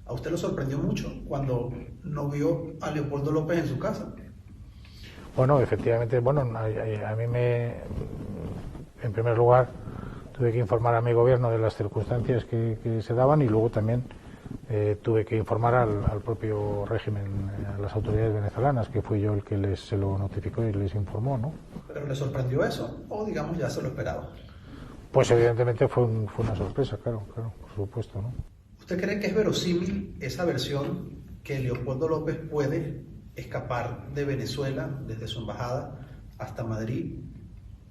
¿A usted lo sorprendió mucho cuando no vio a Leopoldo López en su casa? Bueno, efectivamente, bueno, a mí en primer lugar, tuve que informar a mi gobierno de las circunstancias que se daban y luego también tuve que informar al propio régimen, a las autoridades venezolanas, que fui yo el que se lo notificó y les informó, ¿no? ¿Pero le sorprendió eso o, digamos, ya se lo esperaba? Pues evidentemente fue una sorpresa, claro, por supuesto, ¿no? ¿Usted cree que es verosímil esa versión que Leopoldo López puede escapar de Venezuela desde su embajada hasta Madrid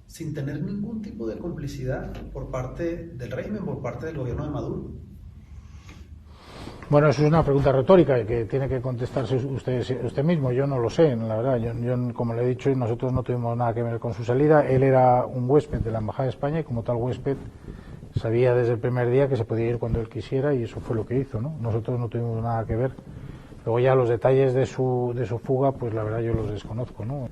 sin tener ningún tipo de complicidad por parte del régimen, por parte del gobierno de Maduro? Bueno, eso es una pregunta retórica que tiene que contestarse usted mismo. Yo no lo sé, la verdad. Yo, como le he dicho, nosotros no tuvimos nada que ver con su salida. Él era un huésped de la Embajada de España y como tal huésped sabía desde el primer día que se podía ir cuando él quisiera y eso fue lo que hizo, ¿no? Nosotros no tuvimos nada que ver. Luego ya los detalles de su fuga, pues la verdad yo los desconozco, ¿no?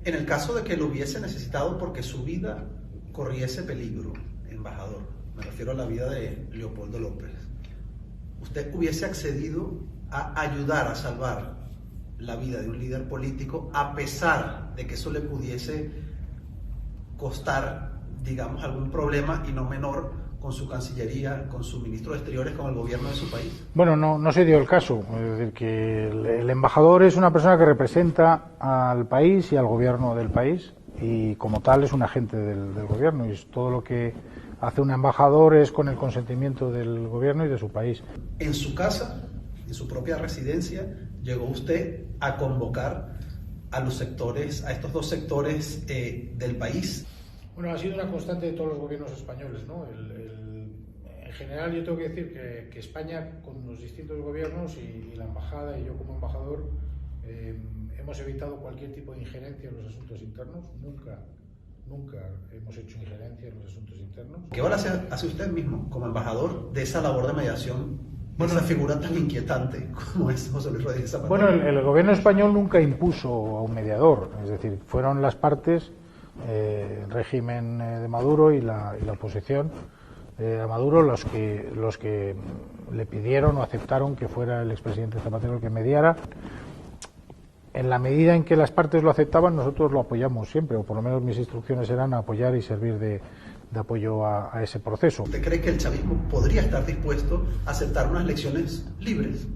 En el caso de que lo hubiese necesitado porque su vida corriese peligro, embajador, me refiero a la vida de Leopoldo López, ¿usted hubiese accedido a ayudar a salvar la vida de un líder político a pesar de que eso le pudiese costar, digamos, algún problema y no menor con su Cancillería, con su ministro de Exteriores, con el gobierno de su país? Bueno, no se dio el caso. Es decir, que el embajador es una persona que representa al país y al gobierno del país y como tal es un agente del gobierno y todo lo que hace un embajador es con el consentimiento del gobierno y de su país. En su casa, en su propia residencia, llegó usted a convocar a los sectores, a estos dos sectores del país. Bueno, ha sido una constante de todos los gobiernos españoles, ¿no? En general yo tengo que decir que España, con los distintos gobiernos y la embajada y yo como embajador, hemos evitado cualquier tipo de injerencia en los asuntos internos. Nunca hemos hecho injerencia en los asuntos internos. ¿Qué valor hace usted mismo como embajador de esa labor de mediación, bueno, esa figura tan inquietante como es José Luis Rodríguez Zapatero? Bueno, el gobierno español nunca impuso a un mediador, es decir, fueron las partes, el régimen de Maduro y la oposición a Maduro los que le pidieron o aceptaron que fuera el expresidente Zapatero el que mediara. En la medida en que las partes lo aceptaban, nosotros lo apoyamos siempre, o por lo menos mis instrucciones eran apoyar y servir de apoyo a ese proceso. ¿Usted cree que el chavismo podría estar dispuesto a aceptar unas elecciones libres?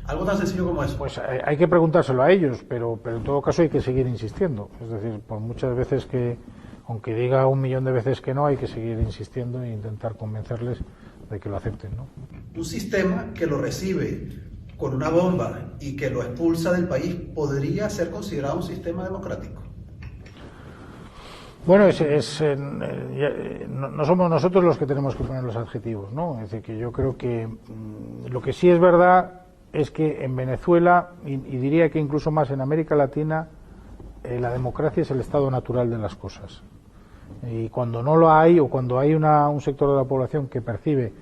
Algo tan sencillo como eso. Pues hay que preguntárselo a ellos, pero en todo caso hay que seguir insistiendo. Es decir, por muchas veces que, aunque diga 1.000.000 de veces que no, hay que seguir insistiendo e intentar convencerles de que lo acepten, ¿no? Un sistema que lo recibe con una bomba y que lo expulsa del país, ¿podría ser considerado un sistema democrático? Bueno, no somos nosotros los que tenemos que poner los adjetivos, ¿no? Es decir, que yo creo que lo que sí es verdad es que en Venezuela, y diría que incluso más en América Latina, la democracia es el estado natural de las cosas. Y cuando no lo hay, o cuando hay un sector de la población que percibe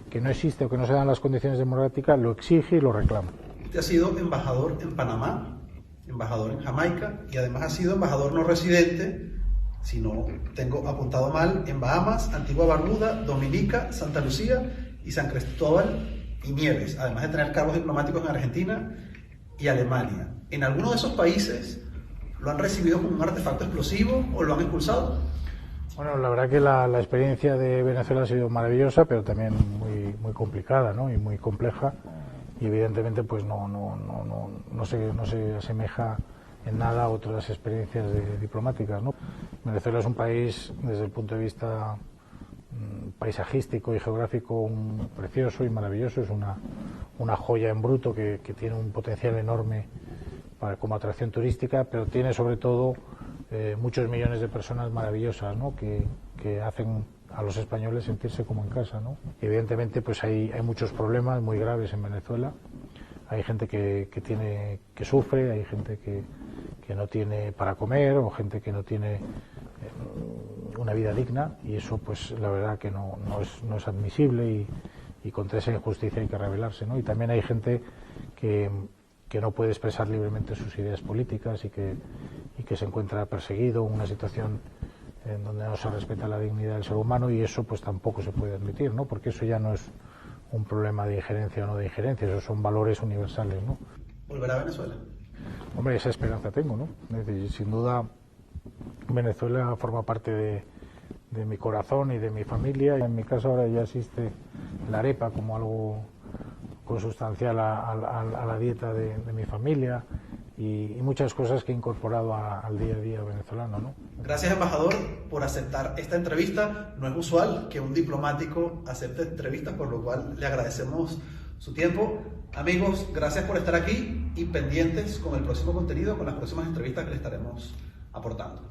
que no existe o que no se dan las condiciones democráticas, lo exige y lo reclama. Usted ha sido embajador en Panamá, embajador en Jamaica y además ha sido embajador no residente, si no tengo apuntado mal, en Bahamas, Antigua Barbuda, Dominica, Santa Lucía y San Cristóbal y Nieves, además de tener cargos diplomáticos en Argentina y Alemania. ¿En alguno de esos países lo han recibido como un artefacto explosivo o lo han expulsado? Bueno, la verdad que la experiencia de Venezuela ha sido maravillosa, pero también muy complicada, ¿no? Y muy compleja, y evidentemente pues no se asemeja en nada a otras experiencias diplomáticas, ¿no? Venezuela es un país, desde el punto de vista paisajístico y geográfico, precioso y maravilloso, es una joya en bruto que tiene un potencial enorme como atracción turística, pero tiene sobre todo muchos millones de personas maravillosas, ¿no? que hacen a los españoles sentirse como en casa, ¿no? Y evidentemente pues hay muchos problemas muy graves en Venezuela. Hay gente que sufre, hay gente que no tiene para comer, o gente que no tiene una vida digna, y eso pues la verdad que no es admisible, y contra esa injusticia hay que rebelarse, ¿no? Y también hay gente que no puede expresar libremente sus ideas políticas y que se encuentra perseguido en una situación en donde no se respeta la dignidad del ser humano, y eso pues tampoco se puede admitir, ¿no? Porque eso ya no es un problema de injerencia o no de injerencia, esos son valores universales, ¿no? ¿Volverá a Venezuela? Hombre, esa esperanza tengo, ¿no? Es decir, sin duda Venezuela forma parte de mi corazón y de mi familia. En mi caso ahora ya existe la arepa como algo consustancial a la dieta de mi familia y muchas cosas que he incorporado al día a día venezolano, ¿no? Gracias, embajador, por aceptar esta entrevista. No es usual que un diplomático acepte entrevistas, por lo cual le agradecemos su tiempo. Amigos, gracias por estar aquí y pendientes con el próximo contenido, con las próximas entrevistas que le estaremos aportando.